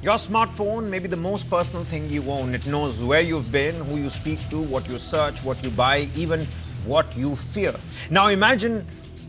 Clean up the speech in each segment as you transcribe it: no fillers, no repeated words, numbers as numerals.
Your smartphone may be the most personal thing you own. It knows where you've been, who you speak to, what you search, what you buy, even what you fear. Now imagine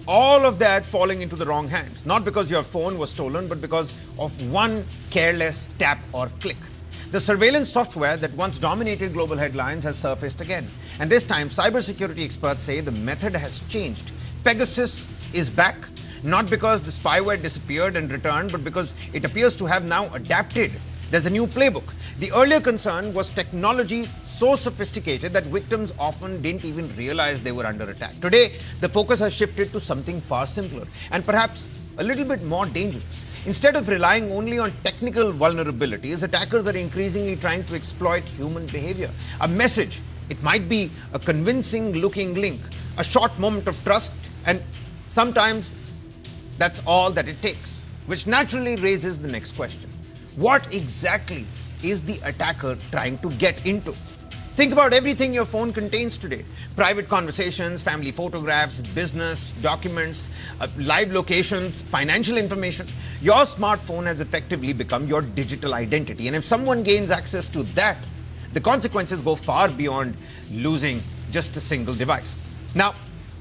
all of that falling into the wrong hands. Not because your phone was stolen, but because of one careless tap or click. The surveillance software that once dominated global headlines has surfaced again. And this time, cybersecurity experts say the method has changed. Pegasus is back. Not because the spyware disappeared and returned, but because it appears to have now adapted. There's a new playbook. The earlier concern was technology so sophisticated that victims often didn't even realize they were under attack. Today, the focus has shifted to something far simpler and perhaps a little bit more dangerous. Instead of relying only on technical vulnerabilities, attackers are increasingly trying to exploit human behavior. A message, it might be a convincing looking link, a short moment of trust, and sometimes that's all that it takes, which naturally raises the next question. What exactly is the attacker trying to get into? Think about everything your phone contains today. Private conversations, family photographs, business, documents, live locations, financial information. Your smartphone has effectively become your digital identity. And if someone gains access to that, the consequences go far beyond losing just a single device. Now,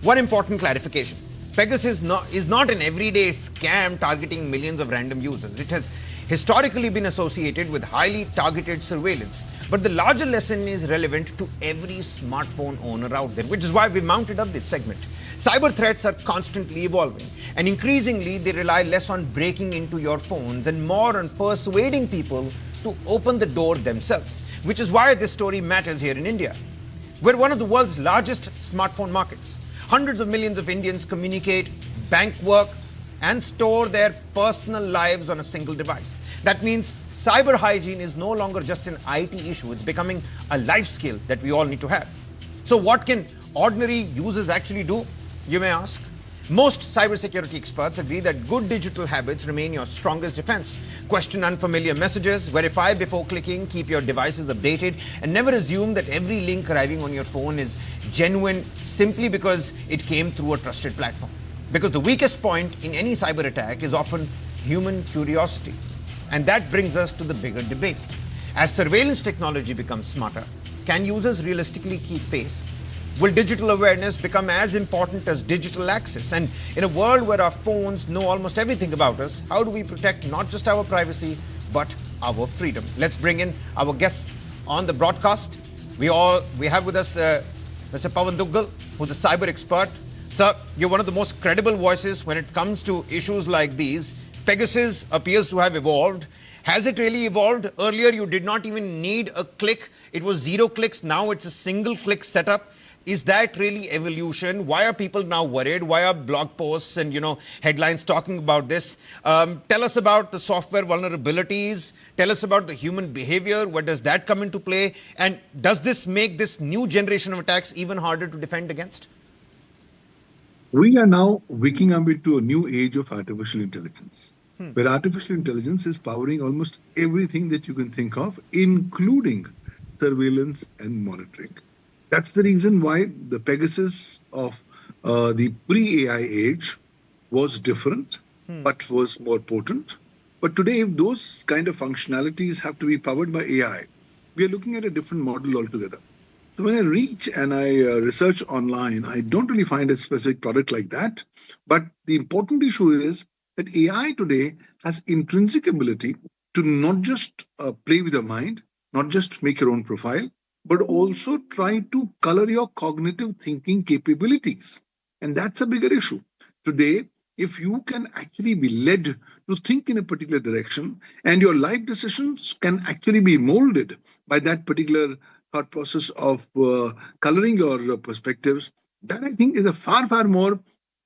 one important clarification. Pegasus is not an everyday scam targeting millions of random users. It has historically been associated with highly targeted surveillance. But the larger lesson is relevant to every smartphone owner out there, which is why we mounted up this segment. Cyber threats are constantly evolving, and increasingly they rely less on breaking into your phones and more on persuading people to open the door themselves, which is why this story matters here in India. We're one of the world's largest smartphone markets. Hundreds of millions of Indians communicate, bank work, and store their personal lives on a single device. That means cyber hygiene is no longer just an IT issue. It's becoming a life skill that we all need to have. So what can ordinary users actually do, you may ask? Most cybersecurity experts agree that good digital habits remain your strongest defense. Question unfamiliar messages, verify before clicking, keep your devices updated, and never assume that every link arriving on your phone is genuine simply because it came through a trusted platform. Because the weakest point in any cyber attack is often human curiosity. And that brings us to the bigger debate. As surveillance technology becomes smarter, can users realistically keep pace? Will digital awareness become as important as digital access? And in a world where our phones know almost everything about us, how do we protect not just our privacy, but our freedom? Let's bring in our guests on the broadcast. We have with us Mr. Pawan Duggal, who's a cyber expert. Sir, you're one of the most credible voices when it comes to issues like these. Pegasus appears to have evolved. Has it really evolved? Earlier, you did not even need a click. It was 0 clicks. Now it's a single click setup. Is that really evolution? Why are people now worried? Why are blog posts and headlines talking about this? Tell us about the software vulnerabilities. Tell us about the human behavior. Where does that come into play? And does this make this new generation of attacks even harder to defend against? We are now waking up into a new age of artificial intelligence, where artificial intelligence is powering almost everything that you can think of, including surveillance and monitoring. That's the reason why the Pegasus of the pre-AI age was different, but was more potent. But today, if those kind of functionalities have to be powered by AI, we are looking at a different model altogether. So when I reach and I research online, I don't really find a specific product like that. But the important issue is that AI today has intrinsic ability to not just play with your mind, not just make your own profile, but also try to color your cognitive thinking capabilities. And that's a bigger issue. Today, if you can actually be led to think in a particular direction and your life decisions can actually be molded by that particular thought process of coloring your perspectives, that I think is a far, far more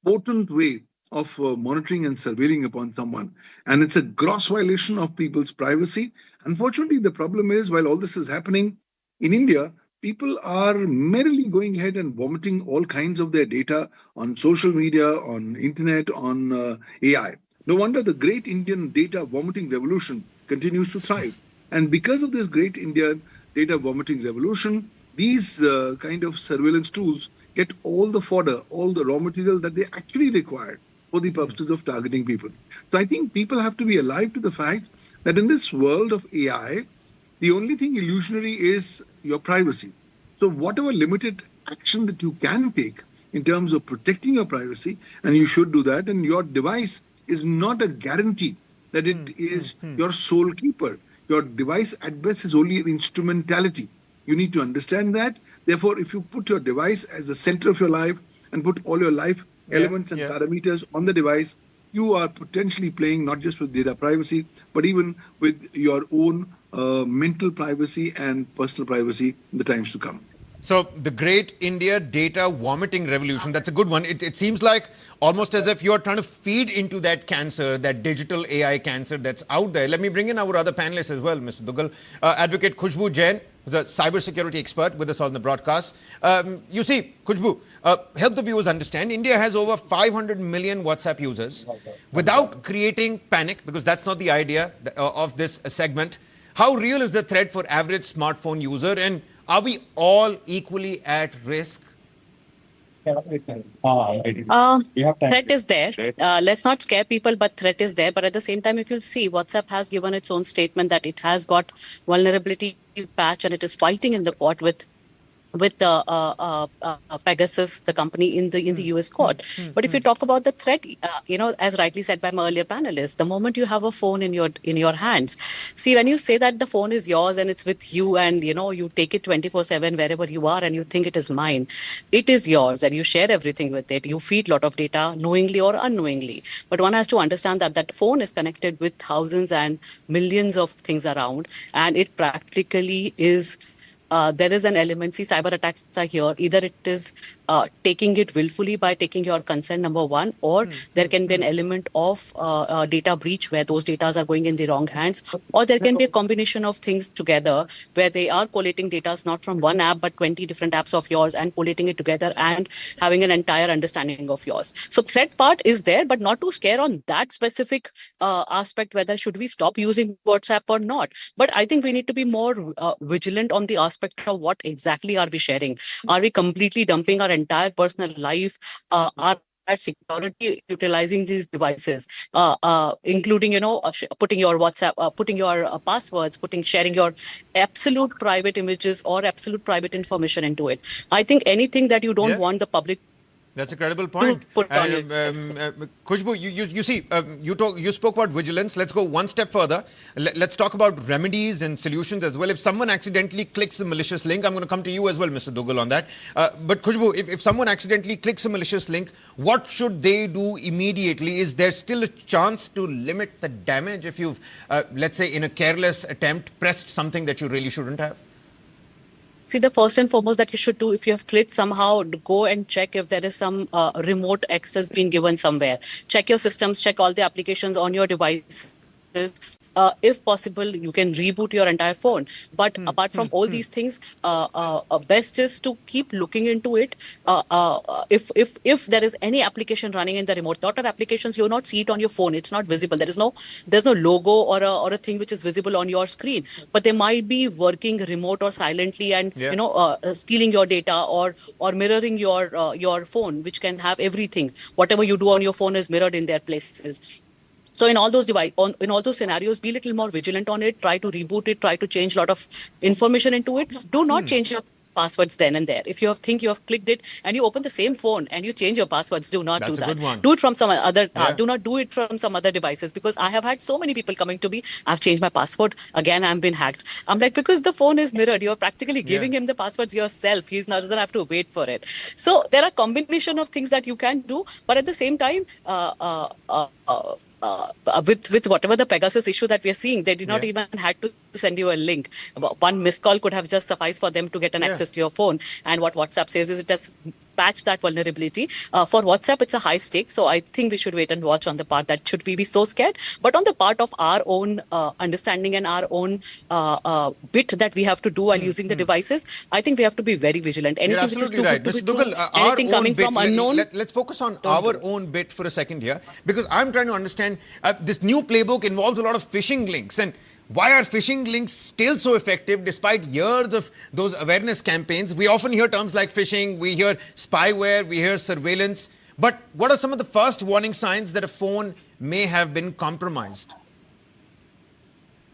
potent way of monitoring and surveilling upon someone. And it's a gross violation of people's privacy. Unfortunately, the problem is, while all this is happening, in India, people are merrily going ahead and vomiting all kinds of their data on social media, on internet, on AI. No wonder the great Indian data vomiting revolution continues to thrive. And because of this great Indian data vomiting revolution, these kind of surveillance tools get all the fodder, all the raw material that they actually require for the purposes of targeting people. So I think people have to be alive to the fact that in this world of AI, the only thing illusionary is your privacy. So whatever limited action that you can take in terms of protecting your privacy, and you should do that, and your device is not a guarantee that it is your sole keeper. Your device at best is only an instrumentality. You need to understand that. Therefore, if you put your device as the center of your life and put all your life elements and parameters on the device, you are potentially playing not just with data privacy, but even with your own mental privacy and personal privacy in the times to come. So the great India data vomiting revolution, that's a good one. It seems like almost as if you're trying to feed into that cancer, that digital AI cancer that's out there. Let me bring in our other panelists as well, Mr. Duggal. Advocate Khushbu Jain, who's a cybersecurity expert with us on the broadcast. You see, Khushbu, help the viewers understand, India has over 500 million WhatsApp users. Without creating panic, because that's not the idea of this segment, how real is the threat for average smartphone user, and are we all equally at risk? Threat is there. Let's not scare people, but threat is there. But at the same time, if you'll see, WhatsApp has given its own statement that it has got vulnerability patch and it is fighting in the court with Pegasus, the company in the US court. But if you talk about the threat, as rightly said by my earlier panelist, the moment you have a phone in your hands, see, when you say that the phone is yours and it's with you, and you take it 24/7 wherever you are, and you think it is mine, it is yours, and you share everything with it. You feed a lot of data knowingly or unknowingly. But one has to understand that that phone is connected with thousands and millions of things around, and it practically is. There is an element, see, cyber attacks are here. Either it is taking it willfully by taking your consent, number one, or there can be an element of data breach where those data are going in the wrong hands, or there can be a combination of things together where they are collating data not from one app but 20 different apps of yours and collating it together and having an entire understanding of yours. So threat part is there, but not to scare on that specific aspect, whether should we stop using WhatsApp or not. But I think we need to be more vigilant on the aspect of what exactly are we sharing. Are we completely dumping our entire personal life, our security, utilizing these devices, including putting your WhatsApp, putting your passwords, sharing your absolute private images or absolute private information into it. I think anything that you don't want the public. That's a credible point. Khushbu, you see, you spoke about vigilance. Let's go one step further. Let's talk about remedies and solutions as well. If someone accidentally clicks a malicious link, I'm going to come to you as well, Mr. Duggal, on that. But Khushbu, if someone accidentally clicks a malicious link, what should they do immediately? Is there still a chance to limit the damage if you've, let's say, in a careless attempt, pressed something that you really shouldn't have? See, the first and foremost that you should do, if you have clicked somehow, go and check if there is some remote access being given somewhere. Check your systems, check all the applications on your devices. If possible, you can reboot your entire phone. But apart from all these things, best is to keep looking into it. If there is any application running in the remote, lot of applications you'll not see it on your phone. It's not visible. There's no logo or a thing which is visible on your screen. But they might be working remote or silently and stealing your data or mirroring your phone, which can have everything. Whatever you do on your phone is mirrored in their places. So in all those scenarios, be a little more vigilant on it. Try to reboot it. Try to change a lot of information into it. Do not change your passwords then and there. If you think you have clicked it and you open the same phone and you change your passwords, do not do that. That's a good one. Do it from some other. Do not do it from some other devices, because I have had so many people coming to me. I've changed my password again. I've been hacked. I'm like, because the phone is mirrored. You're practically giving him the passwords yourself. He doesn't have to wait for it. So there are combination of things that you can do, but at the same time. With whatever the Pegasus issue that we are seeing, they did not even had to send you a link. One missed call could have just sufficed for them to get an access to your phone. And what WhatsApp says is it has patched that vulnerability. For WhatsApp, it's a high stake. So I think we should wait and watch on the part that should we be so scared. But on the part of our own understanding and our own bit that we have to do while using the devices, I think we have to be very vigilant. Anything which is too good to be true, anything coming from unknown. Let's focus on our own bit for a second here, because I'm trying to understand this new playbook involves a lot of phishing links. And why are phishing links still so effective despite years of those awareness campaigns? We often hear terms like phishing, we hear spyware, we hear surveillance. But what are some of the first warning signs that a phone may have been compromised?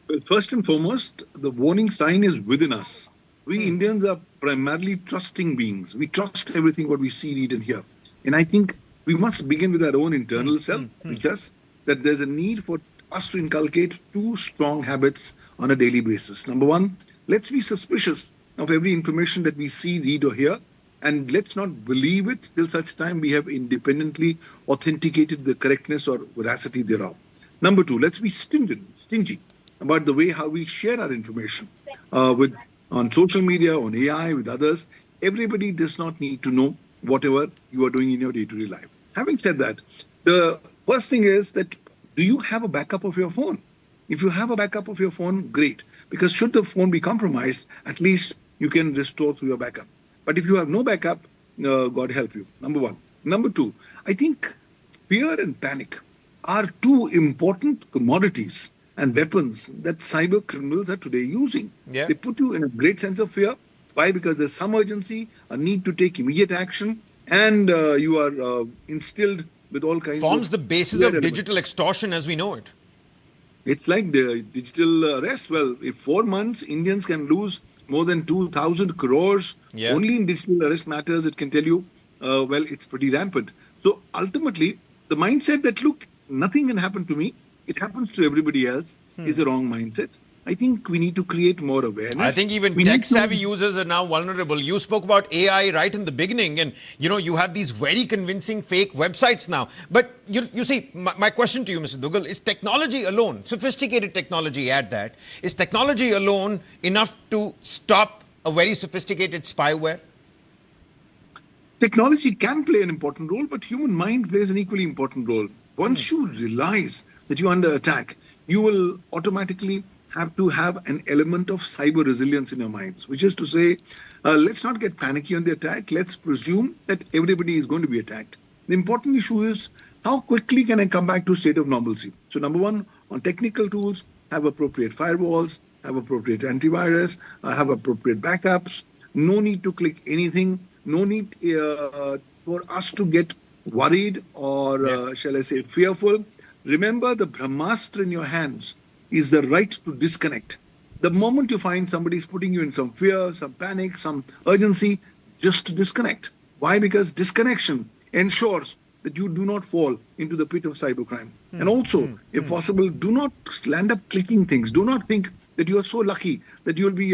Well, first and foremost, the warning sign is within us. We Indians are primarily trusting beings. We trust everything what we see, read, and hear. And I think we must begin with our own internal self, which is that there's a need for us to inculcate two strong habits on a daily basis. Number one, let's be suspicious of every information that we see, read, or hear. And let's not believe it till such time we have independently authenticated the correctness or veracity thereof. Number two, let's be stingy about the way how we share our information on social media, on AI, with others. Everybody does not need to know whatever you are doing in your day-to-day life. Having said that, the first thing is that, do you have a backup of your phone? If you have a backup of your phone, great. Because should the phone be compromised, at least you can restore through your backup. But if you have no backup, God help you, number one. Number two, I think fear and panic are two important commodities and weapons that cyber criminals are today using. Yeah. They put you in a great sense of fear. Why? Because there's some urgency, a need to take immediate action, and you are instilled with all kinds of... Forms the basis of digital extortion as we know it. It's like the digital arrest. Well, in 4 months, Indians can lose more than 2,000 crores only in digital arrest matters. It can tell you, well, it's pretty rampant. So ultimately, the mindset that, look, nothing can happen to me, it happens to everybody else, is a wrong mindset. I think we need to create more awareness. I think even tech-savvy users are now vulnerable. You spoke about AI right in the beginning, and you have these very convincing fake websites now. But you see, my question to you, Mr. Dugal, is technology alone, sophisticated technology at that, is technology alone enough to stop a very sophisticated spyware? Technology can play an important role, but human mind plays an equally important role. Once you realize that you're under attack, you will automatically have to have an element of cyber resilience in your minds, which is to say, let's not get panicky on the attack. Let's presume that everybody is going to be attacked. The important issue is, how quickly can I come back to a state of normalcy? So number one, on technical tools, have appropriate firewalls, have appropriate antivirus, have appropriate backups. No need to click anything. No need for us to get worried or, shall I say, fearful. Remember, the Brahmastra in your hands is the right to disconnect. The moment you find somebody is putting you in some fear, some panic, some urgency, just disconnect. Why? Because disconnection ensures that you do not fall into the pit of cybercrime. And also, if possible, do not land up clicking things. Do not think that you are so lucky that you'll be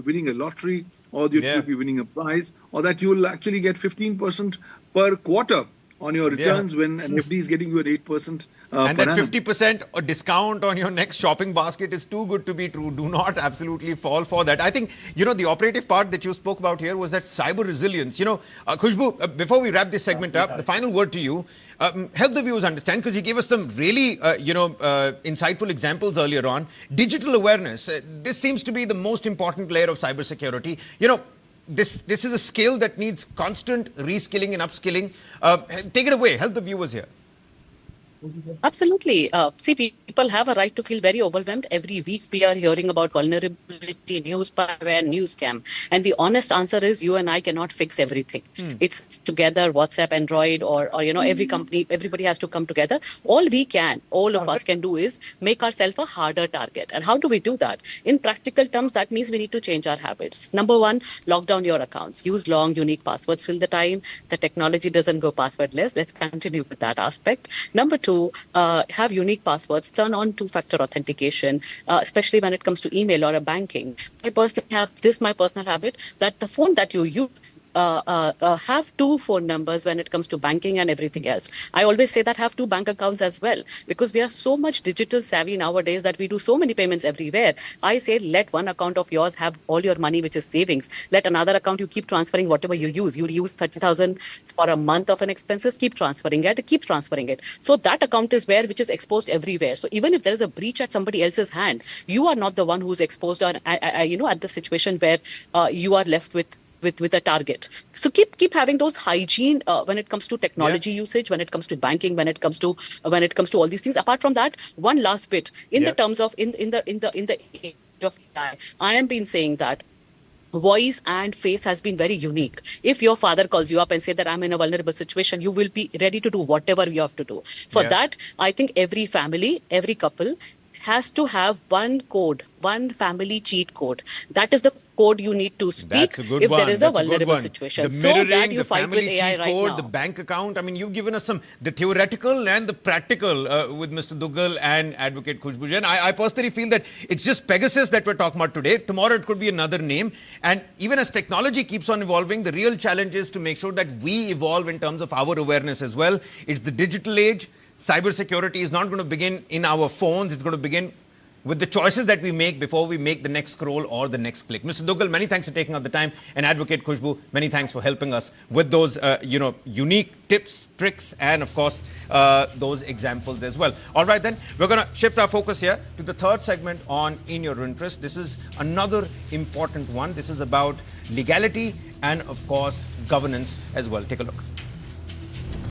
winning a lottery, or that you'll be winning a prize, or that you'll actually get 15% per quarter on your returns when an FD is getting you at 8%. And that 50% discount on your next shopping basket is too good to be true. Do not absolutely fall for that. I think, the operative part that you spoke about here was that cyber resilience. Khushbu, before we wrap this segment up, the final word to you, help the viewers understand, because you gave us some really, insightful examples earlier on. Digital awareness, this seems to be the most important layer of cybersecurity. This is a skill that needs constant reskilling and upskilling. Take it away. Help the viewers here. Absolutely. See, people have a right to feel very overwhelmed. Every week we are hearing about vulnerability, news, spyware, news scam. And the honest answer is, you and I cannot fix everything. It's together, WhatsApp, Android, or every company, everybody has to come together. All of us can do is make ourselves a harder target. And how do we do that? In practical terms, that means we need to change our habits. Number one, lock down your accounts. Use long, unique passwords till the time the technology doesn't go passwordless. Let's continue with that aspect. Number two, have unique passwords, turn on two-factor authentication, especially when it comes to email or a banking. I personally have my personal habit, that the phone that you use, have 2 phone numbers when it comes to banking and everything else. I always say that have 2 bank accounts as well, because we are so much digital savvy nowadays that we do so many payments everywhere. I say, let one account of yours have all your money, which is savings. Let another account you keep transferring whatever you use. You use 30,000 for a month of an expenses, keep transferring it. So that account is which is exposed everywhere. So even if there is a breach at somebody else's hand, you are not the one who's exposed, or at the situation where you are left with a target. So keep having those hygiene when it comes to technology usage, when it comes to banking, when it comes to all these things. Apart from that, one last bit in the terms of in the age of AI, I am been saying that voice and face has been very unique. If your father calls you up and say that I'm in a vulnerable situation, you will be ready to do whatever you have to do. For that, I think every family, every couple has to have one code, one family cheat code. That is the code you need to speak That's a good if one. there is That's a vulnerable situation. The mirroring, so that you the fight family with AI cheat right code, now. the bank account. I mean, you've given us the theoretical and the practical with Mr. Duggal and Advocate Khushbu Jain. I personally feel that it's just Pegasus that we're talking about today. Tomorrow it could be another name. And even as technology keeps on evolving, the real challenge is to make sure that we evolve in terms of our awareness as well. It's the digital age. Cybersecurity is not going to begin in our phones. It's going to begin with the choices that we make before we make the next scroll or the next click. Mr. Duggal, many thanks for taking out the time. And Advocate Khushbu, many thanks for helping us with those, unique tips, tricks, and of course, those examples as well. All right, then, we're going to shift our focus here to the third segment on In Your Interest. This is another important one. This is about legality and, of course, governance as well. Take a look.